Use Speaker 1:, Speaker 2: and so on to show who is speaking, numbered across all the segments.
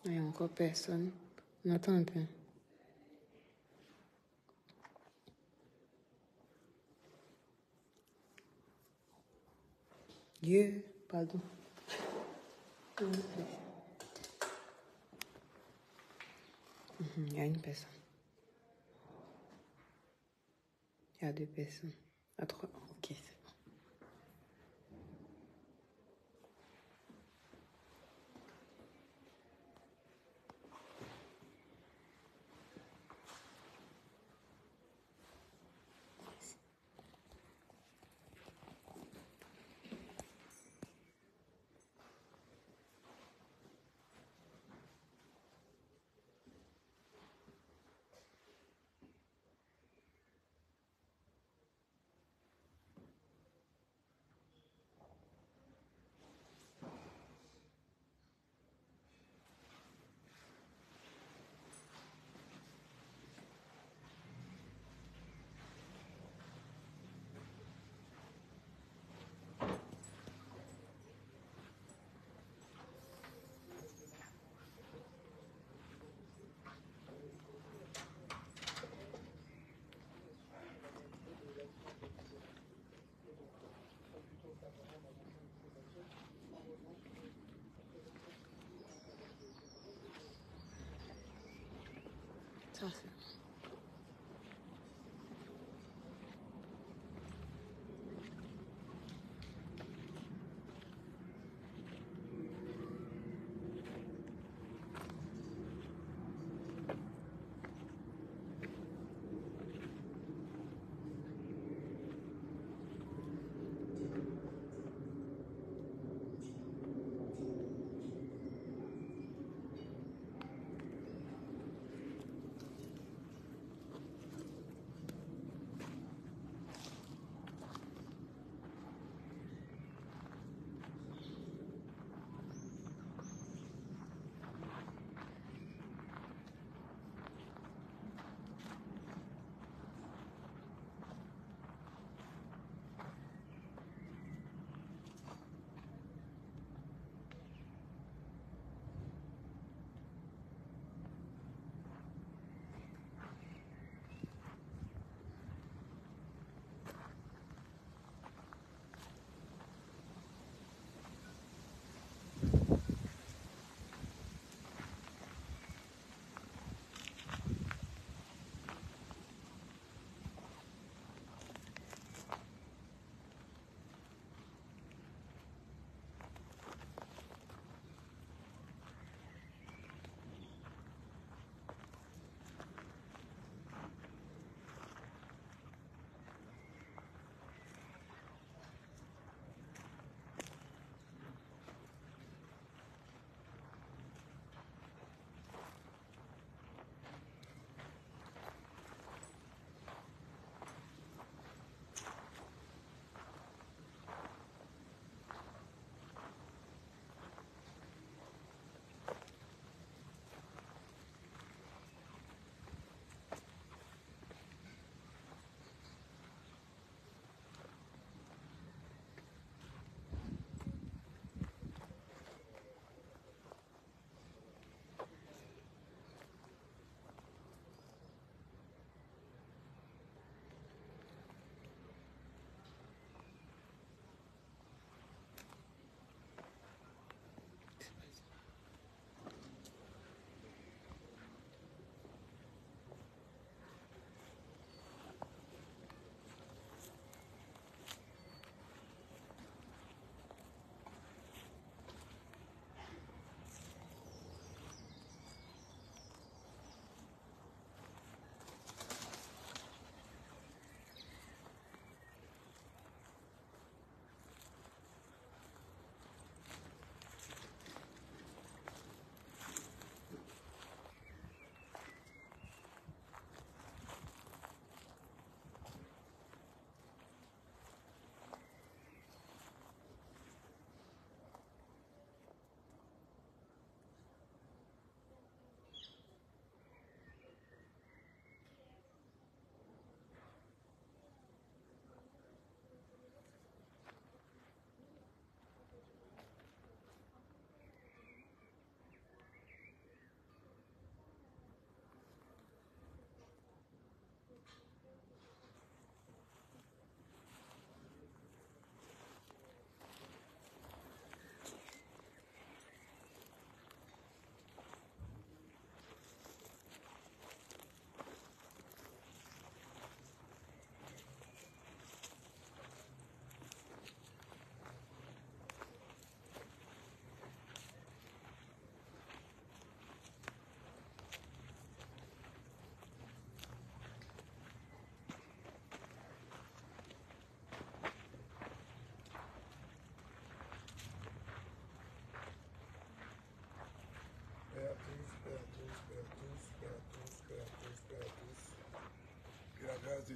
Speaker 1: Il n'y a encore personne. On attend un peu. Dieu, pardon. Il y a une personne. Il y a deux personnes. À trois. Ok, c'est bon. Ça, c'est bon.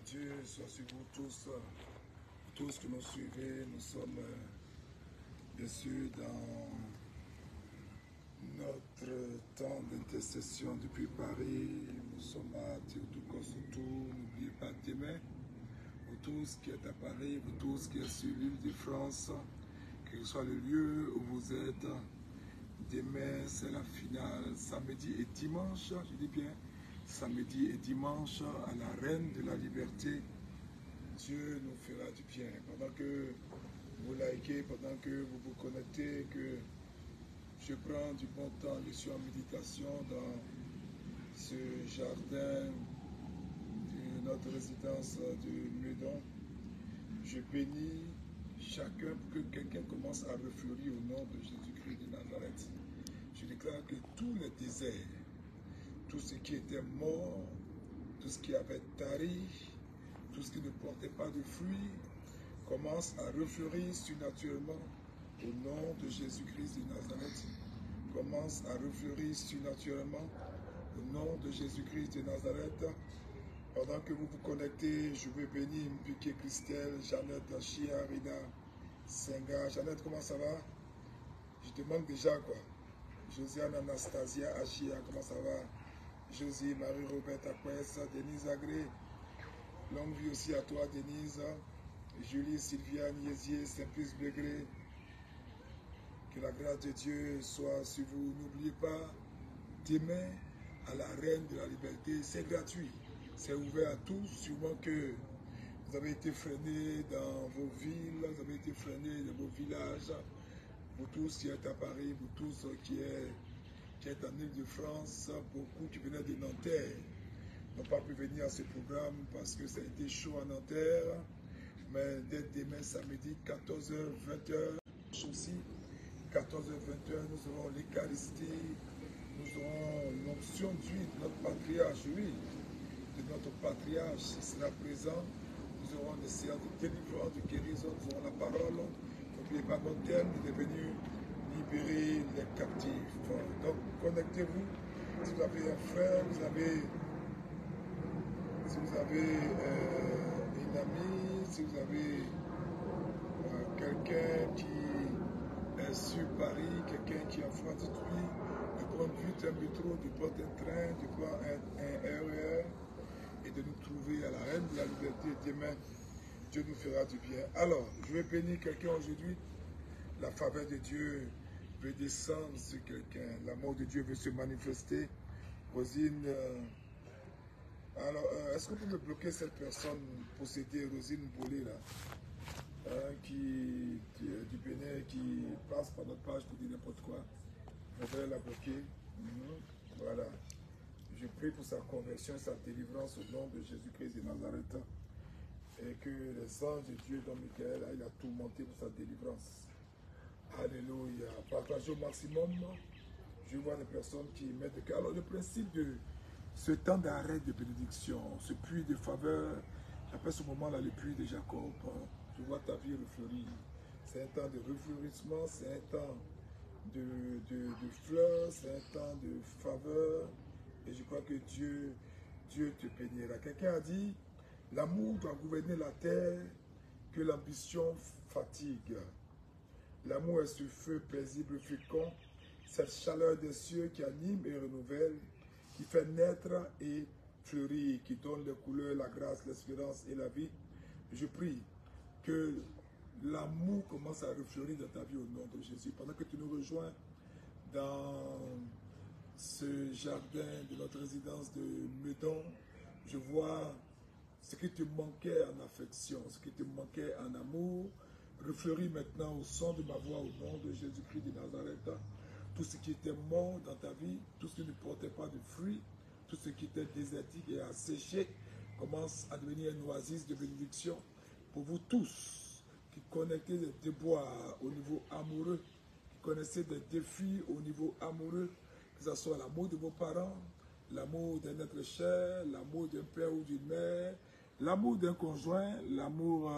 Speaker 2: Dieu soit sur vous tous que nous suivez. Nous sommes bien sûr dans notre temps d'intercession depuis Paris. Nous sommes à Théotokos-Soutou. N'oubliez pas demain, vous tous qui êtes à Paris, vous tous qui êtes sur l'île de France, quel que soit le lieu où vous êtes, demain c'est la finale, samedi et dimanche, je dis bien, samedi et dimanche à la Reine de la Liberté. Dieu nous fera du bien. Pendant que vous likez, pendant que vous vous connectez, que je prends du bon temps, je suis en méditation dans ce jardin de notre résidence de Meudon. Je bénis chacun pour que quelqu'un commence à refleurir au nom de Jésus-Christ de Nazareth. Je déclare que tous les déserts, tout ce qui était mort, tout ce qui avait tari, tout ce qui ne portait pas de fruits, commence à refleurir surnaturellement au nom de Jésus-Christ de Nazareth. Commence à refleurir surnaturellement au nom de Jésus-Christ de Nazareth. Pendant que vous vous connectez, je veux bénir Mpiké Christelle, Jeannette, Chia, Rina, Senga. Jeannette, comment ça va? Je te manque déjà quoi. Josiane, Anastasia, Achia, comment ça va? Josie, Marie-Robert, Akwes, Denise Agré. Longue vie aussi à toi, Denise. Julie, Sylvia, Niesier, Simplice Bégré. Que la grâce de Dieu soit sur vous. N'oubliez pas, demain, à la Reine de la Liberté, c'est gratuit. C'est ouvert à tous, sûrement que vous avez été freinés dans vos villes, vous avez été freinés dans vos villages. Vous tous qui êtes à Paris, vous tous qui êtes en Île-de-France, beaucoup qui venaient de Nanterre n'ont pas pu venir à ce programme parce que ça a été chaud à Nanterre. Mais dès demain samedi, 14h, 20h, aussi, 14h, 20h, nous aurons l'Eucharistie, nous aurons l'onction d'huile de notre patriarche, oui, de notre patriarche, il sera présent. Nous aurons des séances de délivrance, de guérison, nous aurons la parole. N'oubliez pas notre thème, il est venu libérer les captifs. Donc, connectez-vous. Si vous avez un frère, si vous avez une amie, si vous avez quelqu'un qui est sur Paris, quelqu'un qui est en France, dites-lui de prendre vite un métro, de prendre un train, de prendre un RER et de nous trouver à la Reine de la Liberté demain. Dieu nous fera du bien. Alors, je vais bénir quelqu'un aujourd'hui. La faveur de Dieu veut descendre sur quelqu'un. L'amour de Dieu veut se manifester. Rosine, alors, est-ce que vous pouvez bloquer cette personne possédée, Rosine Boulé, là, qui du Bénin, qui passe par notre page pour dire n'importe quoi? Vous pouvez la bloquer. Voilà. Je prie pour sa conversion, sa délivrance au nom de Jésus-Christ de Nazareth. Et que les anges de Dieu, dont Michael, il a tout monté pour sa délivrance. Alléluia. Partagez au maximum. Je vois des personnes qui mettent de cœur. Alors, le principe de ce temps d'arrêt de bénédiction, ce puits de faveur, j'appelle ce moment-là le puits de Jacob. Je vois ta vie refleurir. C'est un temps de refleurissement, c'est un temps de fleurs, c'est un temps de faveur. Et je crois que Dieu te bénira. Quelqu'un a dit, l'amour doit gouverner la terre, que l'ambition fatigue. L'amour est ce feu paisible, fécond, cette chaleur des cieux qui anime et renouvelle, qui fait naître et fleurir, qui donne les couleurs, la grâce, l'espérance et la vie. Je prie que l'amour commence à refleurir dans ta vie au nom de Jésus. Pendant que tu nous rejoins dans ce jardin de notre résidence de Meudon, je vois ce qui te manquait en affection, ce qui te manquait en amour, refleurit maintenant au son de ma voix au nom de Jésus-Christ de Nazareth. Tout ce qui était mort dans ta vie, tout ce qui ne portait pas de fruits, tout ce qui était désertique et asséché, commence à devenir une oasis de bénédiction pour vous tous qui connaissez des déboires au niveau amoureux, qui connaissez des défis au niveau amoureux, que ce soit l'amour de vos parents, l'amour d'un être cher, l'amour d'un père ou d'une mère, l'amour d'un conjoint, l'amour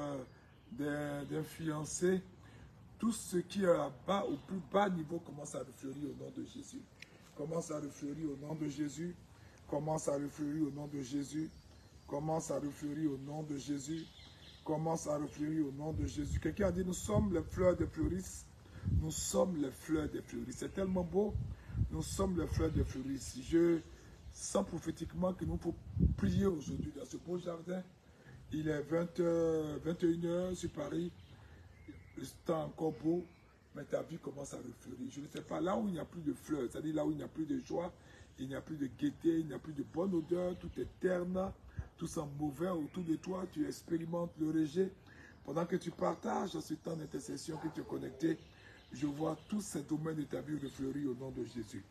Speaker 2: d'un fiancé. Tout ce qui est à bas, au plus bas niveau, commence à refleurir au nom de Jésus. Commence à refleurir au nom de Jésus. Commence à refleurir au nom de Jésus. commence à refleurir au nom de Jésus. Commence à refleurir au nom de Jésus. Quelqu'un a dit, nous sommes les fleurs des fleuristes. Nous sommes les fleurs des fleuristes. C'est tellement beau. Nous sommes les fleurs des fleuristes. Je sens prophétiquement qu'il nous faut prier aujourd'hui dans ce beau jardin. Il est 21h sur Paris. Le temps est encore beau, mais ta vie commence à refleurir. Je ne sais pas, là où il n'y a plus de fleurs, c'est-à-dire là où il n'y a plus de joie, il n'y a plus de gaieté, il n'y a plus de bonne odeur, tout est terne, tout sent mauvais autour de toi, tu expérimentes le rejet. Pendant que tu partages ce temps d'intercession, que tu es connecté, je vois tous ces domaines de ta vie refleurir au nom de Jésus.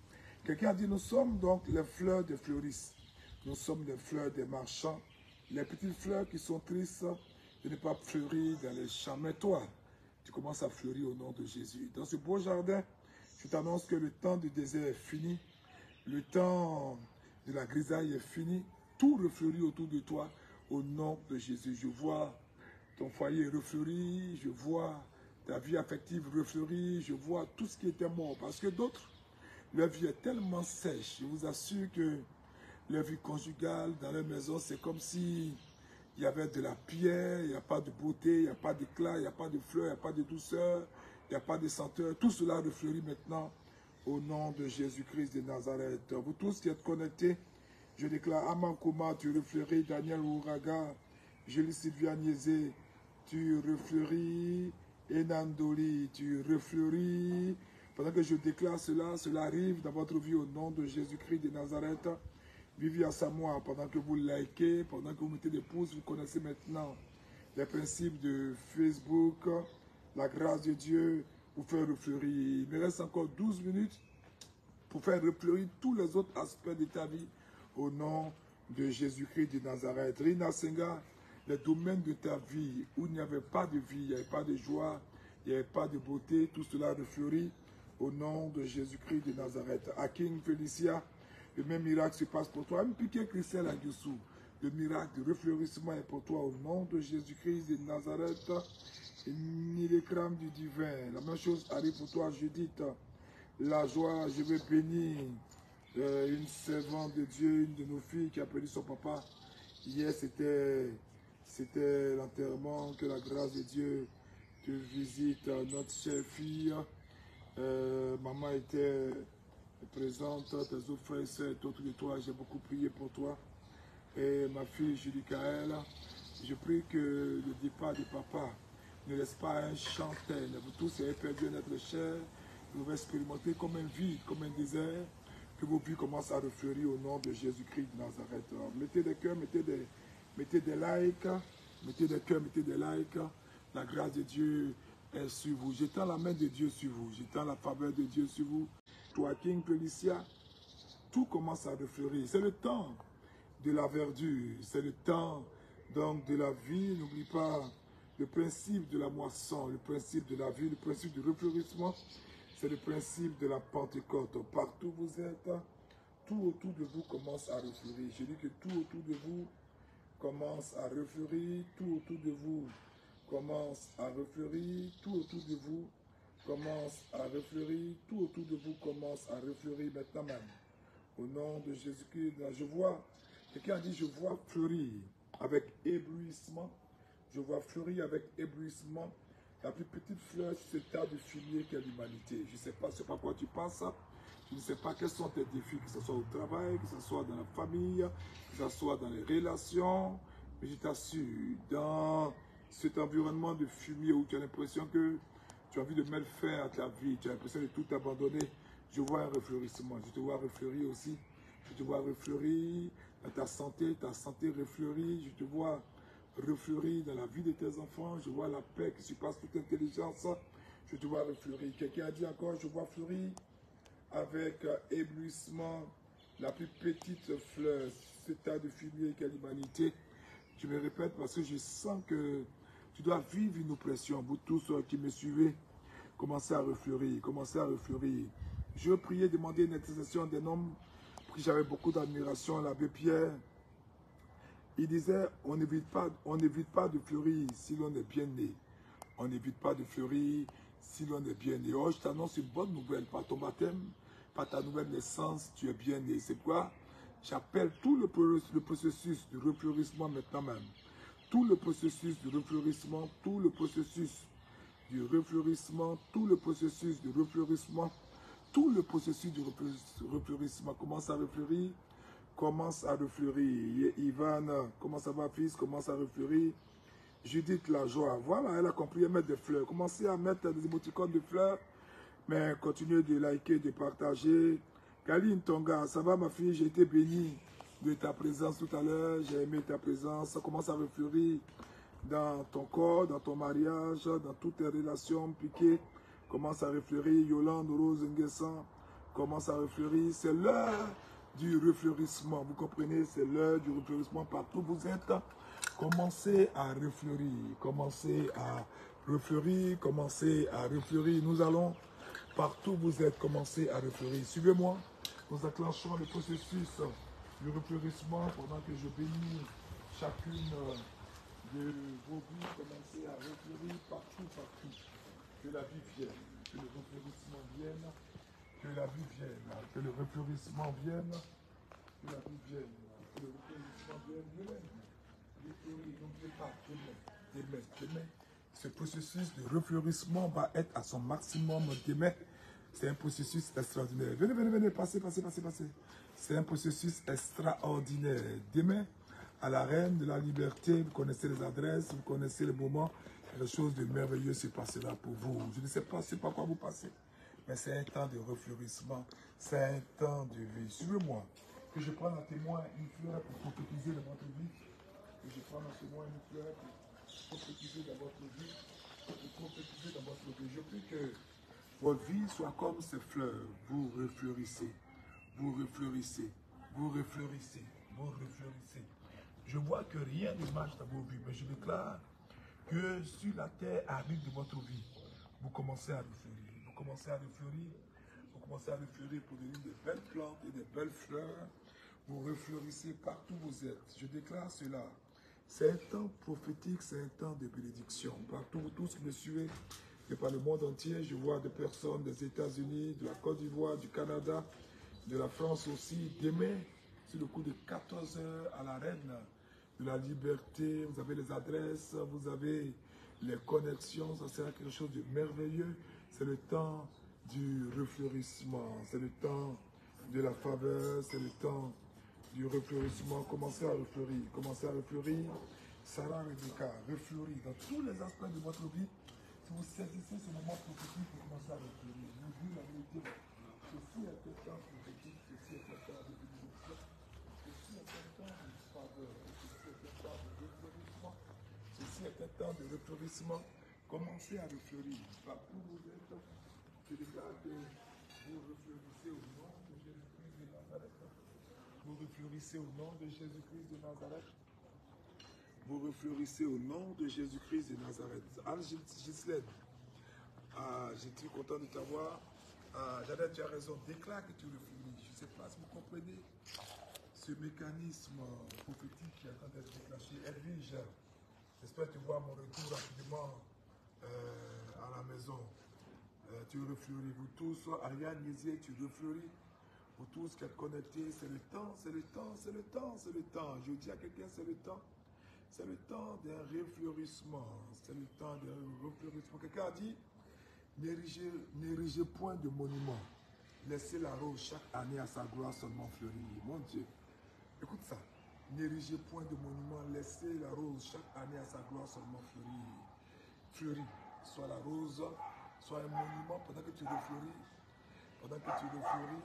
Speaker 2: Quelqu'un a dit, nous sommes donc les fleurs des fleuristes. Nous sommes les fleurs des marchands, les petites fleurs qui sont tristes de ne pas fleurir dans les champs. Mais toi, tu commences à fleurir au nom de Jésus. Dans ce beau jardin, je t'annonce que le temps du désert est fini. Le temps de la grisaille est fini. Tout refleurit autour de toi au nom de Jésus. Je vois ton foyer refleurir. Je vois ta vie affective refleurir. Je vois tout ce qui était mort. Parce que d'autres, leur vie est tellement sèche. Je vous assure que leur vie conjugale dans leur maison, c'est comme si il y avait de la pierre, il n'y a pas de beauté, il n'y a pas d'éclat, il n'y a pas de fleurs, il n'y a pas de douceur, il n'y a pas de senteur. Tout cela refleurit maintenant au nom de Jésus-Christ de Nazareth. Vous tous qui êtes connectés, je déclare Amankoma, tu refleuris, Daniel Ouraga, Julie Sylvia Niezé, tu refleuris, Enandoli, tu refleuris. Pendant que je déclare cela, cela arrive dans votre vie au nom de Jésus-Christ de Nazareth. Vivez à Samoa, pendant que vous likez, pendant que vous mettez des pouces, vous connaissez maintenant les principes de Facebook, la grâce de Dieu vous fait refleurir. Il me reste encore 12 minutes pour faire refleurir tous les autres aspects de ta vie au nom de Jésus-Christ de Nazareth. Rina Senga, les domaines de ta vie où il n'y avait pas de vie, il n'y avait pas de joie, il n'y avait pas de beauté, tout cela refleurit au nom de Jésus-Christ de Nazareth. Akin Félicia, le même miracle se passe pour toi. Même piqué Christelle Agussou, le miracle de refleurissement est pour toi au nom de Jésus-Christ de Nazareth. Ni les crames du divin. La même chose arrive pour toi, Judith. La joie, je vais bénir une servante de Dieu, une de nos filles qui a perdu son papa. Hier, c'était l'enterrement. Que la grâce de Dieu te visite, notre chère fille. Maman était présente, tes autres frères et sœurs autour de toi, j'ai beaucoup prié pour toi. Et ma fille Julie Kaël, je prie que le départ de papa ne laisse pas un chantel. Vous tous avez perdu un être cher, vous allez expérimenter comme un vide, comme un désert, que vos vies commencent à refleurir au nom de Jésus-Christ de Nazareth. Alors, mettez des cœurs, mettez des likes, mettez des cœurs, mettez des likes. La grâce de Dieu est sur vous. J'étends la main de Dieu sur vous, j'étends la faveur de Dieu sur vous. Toi, King Felicia, tout commence à refleurir. C'est le temps de la verdure, c'est le temps donc de la vie. N'oublie pas le principe de la moisson, le principe de la vie, le principe du refleurissement. C'est le principe de la Pentecôte. Partout où vous êtes, tout autour de vous commence à refleurir. Je dis que tout autour de vous commence à refleurir, tout autour de vous commence à refleurir, tout autour de vous commence à refleurir, tout autour de vous commence à refleurir maintenant même. Au nom de Jésus-Christ, je vois, quelqu'un a dit, je vois fleurir avec éblouissement, je vois fleurir avec éblouissement la plus petite fleur sur ce tas de fumier qu'est l'humanité. Je ne sais pas sur quoi tu passes, je ne sais pas quels sont tes défis, que ce soit au travail, que ce soit dans la famille, que ce soit dans les relations, mais je t'assure, dans cet environnement de fumier où tu as l'impression que tu as envie de mettre fin à ta vie, tu as l'impression de tout abandonner, je vois un refleurissement, je te vois refleurir aussi, je te vois refleurir dans ta santé refleurit, je te vois refleurir dans la vie de tes enfants, je vois la paix qui surpasse toute intelligence, je te vois refleurir. Quelqu'un a dit encore, je vois fleurir avec éblouissement la plus petite fleur, ce tas de fumier qu'est l'humanité. Je me répète parce que je sens que tu dois vivre une oppression. Vous tous qui me suivez, commencez à refleurir, commencez à refleurir. Je priais, demander une intercession d'un homme pour qui j'avais beaucoup d'admiration, l'abbé Pierre. Il disait, on n'évite pas de fleurir si l'on est bien né. On n'évite pas de fleurir si l'on est bien né. Oh, je t'annonce une bonne nouvelle, par ton baptême, par ta nouvelle naissance, tu es bien né. C'est quoi? J'appelle tout le processus de refleurissement maintenant même. Tout le processus de refleurissement, tout le processus du refleurissement, tout le processus de refleurissement, tout le processus de refleurissement commence à refleurir, commence à refleurir. Ivan, comment ça va fils, commence à refleurir. Judith la joie, voilà, elle a compris à mettre des fleurs. Commencez à mettre des émoticônes de fleurs, mais continuez de liker, de partager. Kaline Tonga, ça va ma fille, j'ai été béni de ta présence tout à l'heure, j'ai aimé ta présence, ça commence à refleurir dans ton corps, dans ton mariage, dans toutes tes relations piquées, commence à refleurir. Yolande, Rose, Nguessan, commence à refleurir. C'est l'heure du refleurissement, vous comprenez, c'est l'heure du refleurissement partout où vous êtes. Commencez à refleurir, commencez à refleurir, commencez à refleurir. Nous allons, partout où vous êtes, commencer à refleurir. Suivez-moi, nous enclenchons le processus du refleurissement pendant que je bénis chacune de vos vies. Commencez à refleurir partout, partout. Que la vie vienne, que le refleurissement vienne, que la vie vienne, que le refleurissement vienne, que la vie vienne, que le refleurissement vienne. N'oubliez pas, demain. Ce processus de refleurissement va être à son maximum demain. C'est un processus extraordinaire. Venez, passez. C'est un processus extraordinaire. Demain, à la Reine de la Liberté, vous connaissez les adresses, vous connaissez le moment, quelque chose de merveilleux se passera pour vous. Je ne sais pas quoi vous passez, mais c'est un temps de refleurissement, c'est un temps de vie. Suivez-moi, que je prenne à témoin une fleur pour prophétiser dans votre vie. Que je prends en témoin une fleur pour prophétiser dans votre vie, pour prophétiser dans votre vie. Je prie que votre vie soit comme ces fleurs. Vous refleurissez, vous refleurissez, vous refleurissez, vous refleurissez. Je vois que rien ne marche dans vos vies, mais je déclare que sur la terre aride de votre vie, vous commencez à refleurir. Vous commencez à refleurir, vous commencez à refleurir pour donner de belles plantes et de belles fleurs. Vous refleurissez partout où vous êtes. Je déclare cela. C'est un temps prophétique, c'est un temps de bénédiction. Partout, vous tous qui me suivez, et par le monde entier, je vois des personnes des États-Unis, de la Côte d'Ivoire, du Canada, de la France aussi. Demain, sur le coup de 14 h à la Reine de la Liberté, vous avez les adresses, vous avez les connexions, ça sera quelque chose de merveilleux. C'est le temps du refleurissement, c'est le temps de la faveur, c'est le temps du refleurissement. Commencez à refleurir, commencez à refleurir. Sarah Rebecca, refleurir dans tous les aspects de votre vie. Si vous saisissez ce moment prophétique, vous commencez à refleurir. Vous dites la vérité. Ceci est un temps prophétique, ceci est un temps de bénédiction, ceci est un temps de faveur, ceci est un temps de refleurissement, ceci est un temps de refleurissement. Commencez à refleurir. Partout où vous êtes, je déclare que vous refleurissez au nom de Jésus-Christ de Nazareth. Vous refleurissez au nom de Jésus-Christ de Nazareth. Vous refleurissez au nom de Jésus-Christ de Nazareth. Anne-Gislaine, je suis content de t'avoir. Jeannette, tu as raison. Déclare que tu refleuris. Je ne sais pas si vous comprenez ce mécanisme prophétique qui est en train d'être déclenché. Edwige, j'espère te voir mon retour rapidement à la maison. Tu refleuris. Vous tous, Ariane Nizier, tu refleuris. Vous tous qui êtes connectés, c'est le temps, c'est le temps, c'est le temps, c'est le temps. Je dis à quelqu'un, c'est le temps. C'est le temps d'un refleurissement. C'est le temps d'un refleurissement. Quelqu'un a dit, n'érigez point de monument. Laissez la rose chaque année à sa gloire seulement fleurir. Mon Dieu, écoute ça. N'érigez point de monument. Laissez la rose chaque année à sa gloire seulement fleurir. Fleurir. Soit la rose, soit un monument pendant que tu refleuris. Pendant que tu refleuris.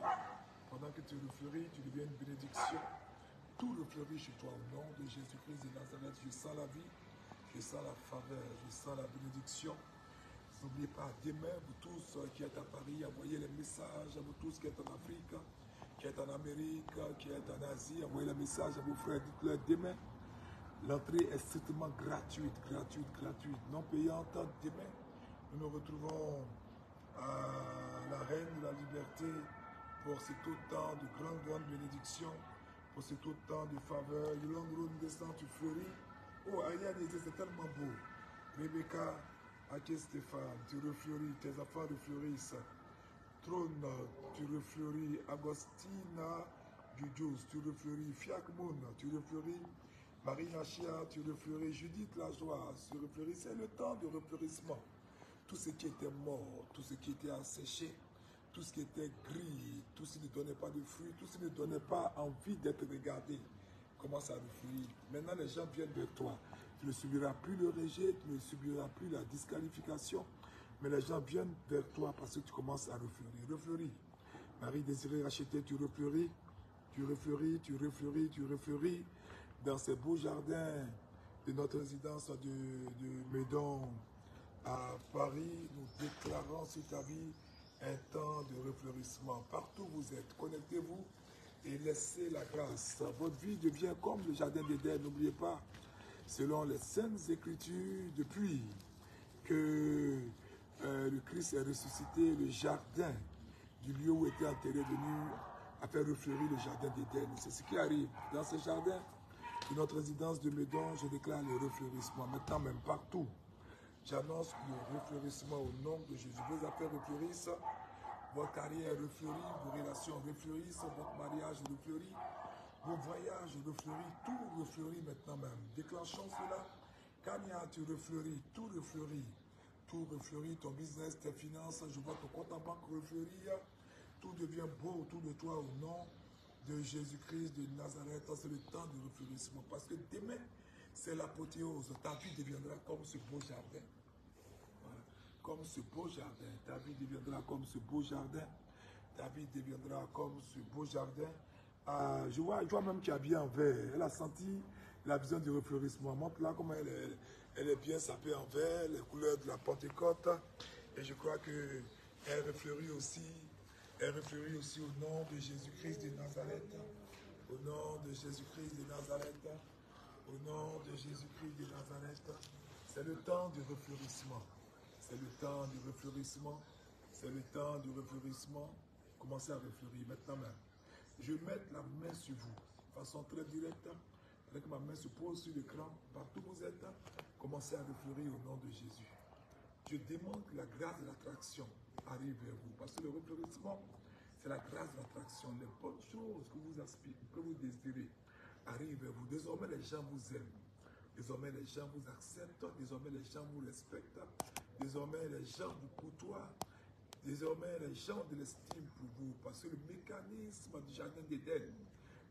Speaker 2: Pendant que tu refleuris, tu deviens une bénédiction. Tout refleurit chez toi au nom de Jésus-Christ de Nazareth. Je sens la vie, je sens la faveur, je sens la bénédiction. N'oubliez pas, demain, vous tous qui êtes à Paris, envoyez les messages à vous tous qui êtes en Afrique, qui êtes en Amérique, qui êtes en Asie, envoyez les messages à vos frères, dites-leur demain. L'entrée est strictement gratuite, non payante. Demain, nous nous retrouvons à la Reine de la Liberté pour cet autant de grandes bénédictions, pour cet autant de faveurs. Le long road descend, tu fleuris. Oh, Ariane, c'est tellement beau. Rebecca, Ake Stéphane, tu refleuris, tes enfants refleurissent. Trône, tu refleuris. Agostina Gudjous, tu refleuris. Fiakmoun, tu refleuris. Marie Nachia, tu refleuris. Judith Lajoie, tu refleuris. C'est le temps de refleurissement. Tout ce qui était mort, tout ce qui était asséché, tout ce qui était gris, tout ce qui ne donnait pas de fruits, tout ce qui ne donnait pas envie d'être regardé, commence à refleurir. Maintenant, les gens viennent vers toi. Tu ne subiras plus le rejet, tu ne subiras plus la disqualification, mais les gens viennent vers toi parce que tu commences à refleurir. Refleuris. Marie désirée racheter, tu refleuris, tu refleuris, tu refleuris, tu refleuris dans ces beaux jardins de notre résidence de Meudon à Paris. Nous déclarons sur ta vie un temps de refleurissement. Partout où vous êtes, connectez-vous et laissez la grâce. Votre vie devient comme le jardin d'Éden. N'oubliez pas, selon les saintes écritures, depuis que le Christ est ressuscité, le jardin du lieu où était enterré est venu à faire refleurir le jardin d'Éden. C'est ce qui arrive dans ce jardin de notre résidence de Meudon. Je déclare le refleurissement maintenant, même partout. J'annonce le refleurissement au nom de Jésus. Vos affaires refleurissent, votre carrière refleurit, vos relations refleurissent, votre mariage refleurit, vos voyages refleurissent, tout refleurit maintenant même. Déclenchons cela. Kanya, tu refleuris, tout refleurit. Tout refleurit, ton business, tes finances, je vois ton compte en banque refleurir. Tout devient beau autour de toi au nom de Jésus-Christ de Nazareth. C'est le temps de refleurissement. Parce que demain, c'est l'apothéose. Ta vie deviendra comme ce beau jardin. Voilà. Comme ce beau jardin. Ta vie deviendra comme ce beau jardin. Ta vie deviendra comme ce beau jardin. Je vois même qui est habillée en vert. Elle a senti la vision du refleurissement. Montre-là comment elle est bien sapée en vert, les couleurs de la Pentecôte. Et je crois qu'elle refleurit aussi. Elle refleurit aussi au nom de Jésus-Christ de Nazareth. Au nom de Jésus-Christ de Nazareth. Au nom de Jésus-Christ de Nazareth. C'est le temps du refleurissement. C'est le temps du refleurissement. C'est le temps du refleurissement. Commencez à refleurir maintenant même. Je vais mettre la main sur vous, de façon très directe, avec ma main se pose sur l'écran, partout où vous êtes, commencez à refleurir au nom de Jésus. Je demande que la grâce de l'attraction arrive vers vous, parce que le refleurissement, c'est la grâce de l'attraction. Les bonnes choses que vous aspirez, que vous désirez, arrivent vers vous. Désormais, les gens vous aiment. Désormais, les gens vous acceptent. Désormais, les gens vous respectent. Désormais, les gens vous côtoient. Désormais, les gens de l'estime pour vous, parce que le mécanisme du jardin d'Éden,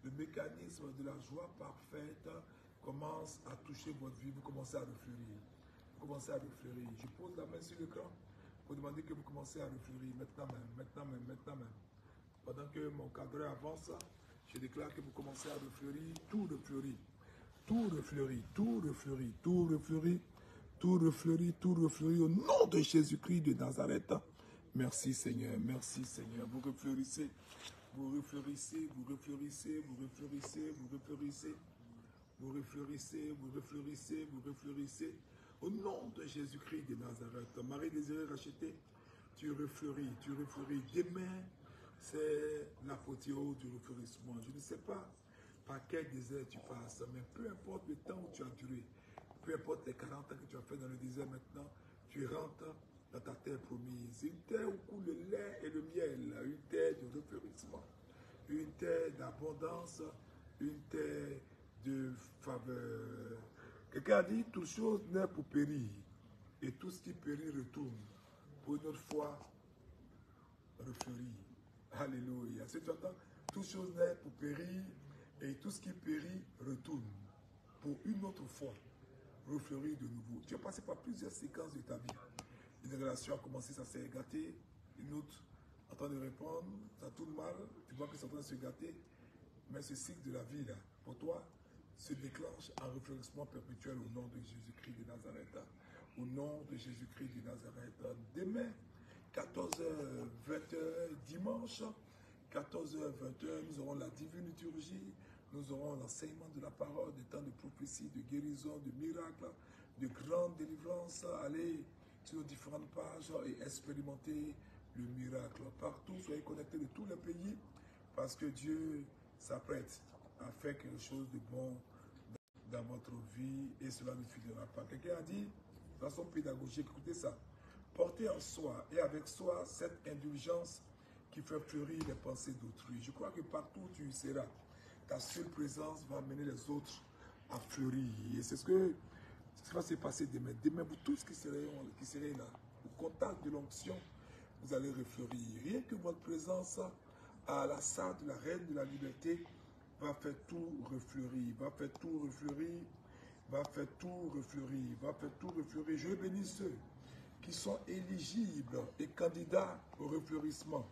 Speaker 2: le mécanisme de la joie parfaite commence à toucher votre vie, vous commencez à refleurir. Vous commencez à refleurir. Je pose la main sur l'écran pour demander que vous commencez à refleurir maintenant même, maintenant même, maintenant même. Pendant que mon cadreur avance, je déclare que vous commencez à refleurir, tout refleurit. Tout refleurit, tout refleurit, tout refleurit, tout refleurit, tout refleurit au nom de Jésus-Christ de Nazareth. Merci Seigneur, merci Seigneur. Vous refleurissez, vous refleurissez, vous refleurissez, vous refleurissez, vous refleurissez, vous refleurissez, vous refleurissez, vous refleurissez. Au nom de Jésus-Christ de Nazareth. Marie désirée rachetée, tu refleuris, tu refleuris. Demain, c'est l'apothéose du refleurissement. Je ne sais pas par quel désert tu passes, mais peu importe le temps où tu as duré, peu importe les 40 ans que tu as fait dans le désert maintenant, tu rentres dans ta terre promise. Une terre où coule le lait et le miel, une terre de refleurissement, une terre d'abondance, une terre de faveur. Quelqu'un a dit, toute chose naît pour périr, et tout ce qui périt retourne. Pour une autre fois, refleurir. Alléluia. C'est tu entends, toute chose naît pour périr, et tout ce qui périt retourne. Pour une autre fois, refleurir de nouveau. Tu as passé par plusieurs séquences de ta vie. Une relation a commencé, ça s'est gâté. Une autre en train de répondre, ça tourne mal. Tu vois que c'est en train de se gâter. Mais ce cycle de la vie, là, pour toi, se déclenche en refleurissement perpétuel au nom de Jésus-Christ de Nazareth. Au nom de Jésus-Christ de Nazareth. Demain, 14h, 20h, dimanche, 14h, 20h, nous aurons la divine liturgie. Nous aurons l'enseignement de la parole, des temps de prophétie, de guérison, de miracles, de grandes délivrances. Allez sur nos différentes pages et expérimenter le miracle. Partout, soyez connectés de tous les pays parce que Dieu s'apprête à faire quelque chose de bon dans votre vie et cela ne finira pas. Quelqu'un a dit, de façon pédagogique, écoutez ça, portez en soi et avec soi cette indulgence qui fait fleurir les pensées d'autrui. Je crois que partout où tu seras, ta seule présence va amener les autres à fleurir. Et c'est ce qui va se passer demain. Demain, vous tous qui serez là, au contact de l'onction, vous allez refleurir. Rien que votre présence à la salle de la reine de la liberté va faire tout refleurir, va faire tout refleurir, va faire tout refleurir, va faire tout refleurir. Je bénis ceux qui sont éligibles et candidats au refleurissement.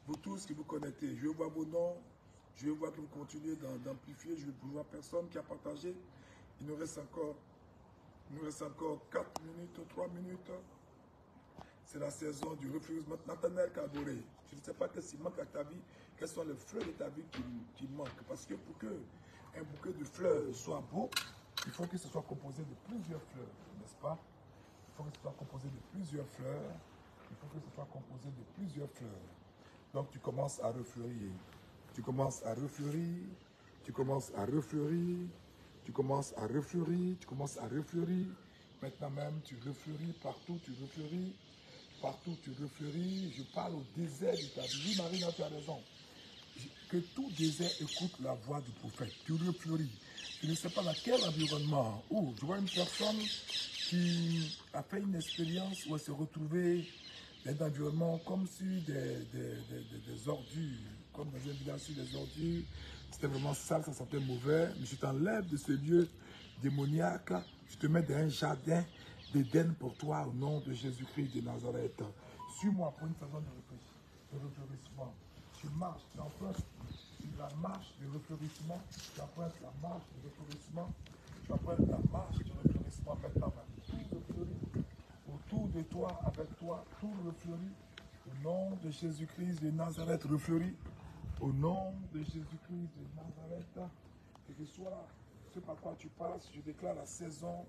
Speaker 2: Vous tous qui vous connectez, je vois vos noms, je vois que vous continuez d'amplifier, je ne vois personne qui a partagé. Il nous reste encore 4 minutes, 3 minutes. C'est la saison du refleurissement. Nathanaël Kaboré, je ne sais pas qu'est-ce qui manque à ta vie, quels sont les fleurs de ta vie qui manquent. Parce que pour qu'un bouquet de fleurs soit beau, il faut que ce soit composé de plusieurs fleurs, n'est-ce pas? Il faut que ce soit composé de plusieurs fleurs. Il faut que ce soit composé de plusieurs fleurs. Donc tu commences à refleurir. Tu commences à refleurir. Tu commences à refleurir. Tu commences à refleurir. Tu commences à refleurir. Maintenant même, tu refleuris partout. Tu refleuris. Partout, tu refleuris. Je parle au désert de ta vie. Oui, Marina, tu as raison. Que tout désert écoute la voix du prophète. Tu refleuris. Je ne sais pas dans quel environnement. Où je vois une personne qui a fait une expérience où elle s'est retrouvée dans un environnement comme sur des ordures, comme dans un village sur des ordures. C'était vraiment sale, ça sentait mauvais. Mais je t'enlève de ce lieu démoniaque. Je te mets dans un jardin d'Éden pour toi au nom de Jésus-Christ de Nazareth. Suis-moi pour une saison de refleurissement. Tu marches, tu empruntes la marche de refleurissement, tu empruntes la marche de refleurissement, tu empruntes la marche de refleurissement maintenant. Tout refleurit autour de toi, avec toi, tout refleurit. Au nom de Jésus-Christ de Nazareth, refleurit. Au nom de Jésus-Christ de Nazareth, que ce soit ce par quoi tu passes, je déclare la saison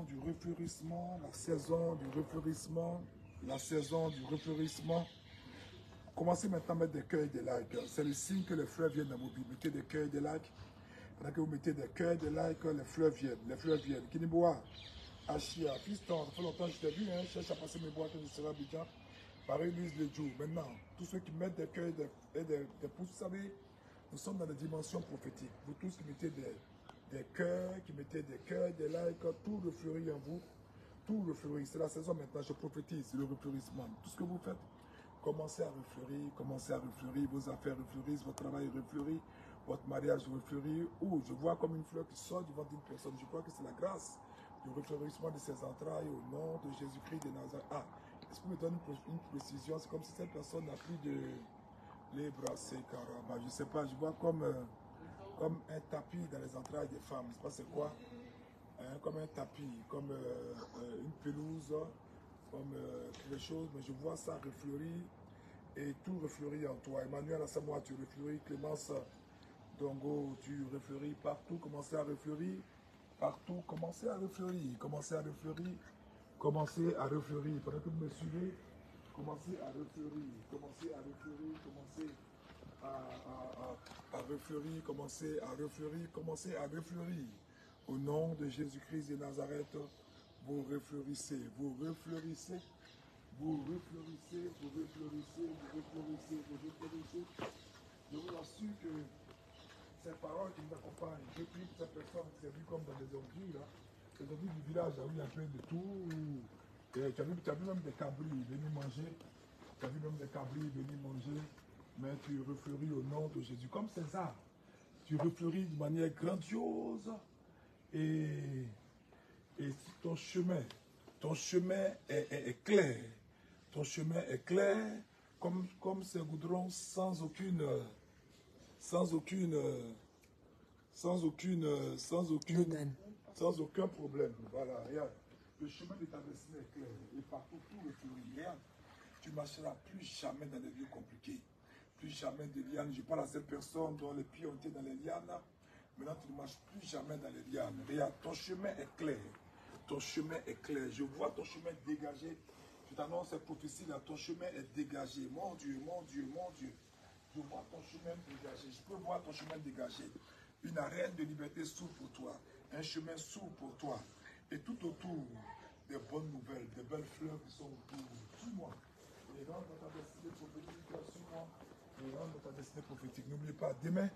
Speaker 2: du refleurissement, la saison du refleurissement, la saison du refleurissement. Commencez maintenant à mettre des cœurs et des likes. C'est le signe que les fleurs viennent dans vos vies. Mettez des cœurs et des likes. Pendant que vous mettez des cœurs et des likes, les fleurs viennent. Les fleurs viennent. Kiniboa, Achia, Fiston, ça fait longtemps que je t'ai vu. Je cherche à passer mes bois que je serai à Abidjan. Marie-Louise Lejour. Maintenant, tous ceux qui mettent des cœurs et des pouces, vous savez, nous sommes dans des dimensions prophétiques. Vous tous qui mettez des cœurs, qui mettez des cœurs, des likes, tout refleurit en vous. Tout refleurit. C'est la saison maintenant. Je prophétise le refleurissement. Tout ce que vous faites. Commencez à refleurir, vos affaires refleurissent, votre travail refleurit, votre mariage refleurit. Ou je vois comme une fleur qui sort du ventre d'une personne. Je crois que c'est la grâce du refleurissement de ses entrailles au nom de Jésus-Christ de Nazareth. Ah, est-ce que vous me donnez une précision? C'est comme si cette personne n'a plus de les bras caramba. Je ne sais pas, je vois comme un tapis dans les entrailles des femmes. Je ne sais pas c'est quoi. Hein, comme un tapis, comme une pelouse. Comme quelque chose, mais je vois ça refleurir et tout refleurit en toi. Emmanuel Assamoah, tu refleuris. Clémence Dongo, tu refleuris partout. Commencez à refleurir partout. Commencez à refleurir. Commencez à refleurir. Commencez à refleurir. Pendant que vous me suivez, commencez à refleurir. Commencez à refleurir. Commencez à refleurir. Commencez à refleurir. Commencez à refleurir. Au nom de Jésus-Christ de Nazareth. Vous refleurissez, vous refleurissez, vous refleurissez, vous refleurissez, vous refleurissez, vous refleurissez. Je vous assure que ces paroles qui nous accompagnent, je prie pour cette personne qui s'est vue comme dans des ordures, là. Les ordures du village, là où il y a plein de tout. Et tu as vu même des cabris venir manger. Tu as vu même des cabris venir manger. Mais tu refleuris au nom de Jésus. Comme César, tu refleuris de manière grandiose. Et ton chemin est clair. Ton chemin est clair comme ces goudrons sans aucun problème. Voilà, regarde. Le chemin de ta destinée est clair. Et partout, tout refleurit. Regarde, tu ne marcheras plus jamais dans les lieux compliqués. Plus jamais de lianes. Je parle à cette personne dont les pieds ont été dans les lianes. Maintenant, tu ne marches plus jamais dans les lianes. Regarde, ton chemin est clair. Ton chemin est clair. Je vois ton chemin dégagé. Je t'annonce cette prophétie là. Ton chemin est dégagé. Mon Dieu, mon Dieu, mon Dieu. Je vois ton chemin dégagé. Je peux voir ton chemin dégagé. Une arène de liberté s'ouvre pour toi. Un chemin s'ouvre pour toi. Et tout autour, des bonnes nouvelles, des belles fleurs qui sont autour. Suis-moi. Et rentre dans ta destinée prophétique, suis-moi. Et rentre dans ta destinée prophétique. N'oubliez pas, demain,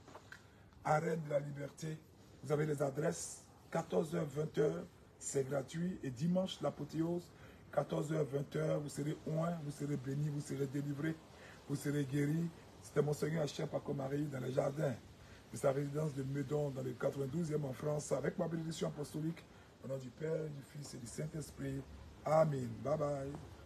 Speaker 2: Arène de la Liberté, vous avez les adresses, 14h, 20h, c'est gratuit. Et dimanche, l'apothéose, 14h, 20h, vous serez oint, vous serez béni, vous serez délivré, vous serez guéri. C'était Monseigneur Hachem Paco-Marie dans les jardins de sa résidence de Meudon, dans le 92e en France, avec ma bénédiction apostolique, au nom du Père, du Fils et du Saint-Esprit. Amen. Bye bye.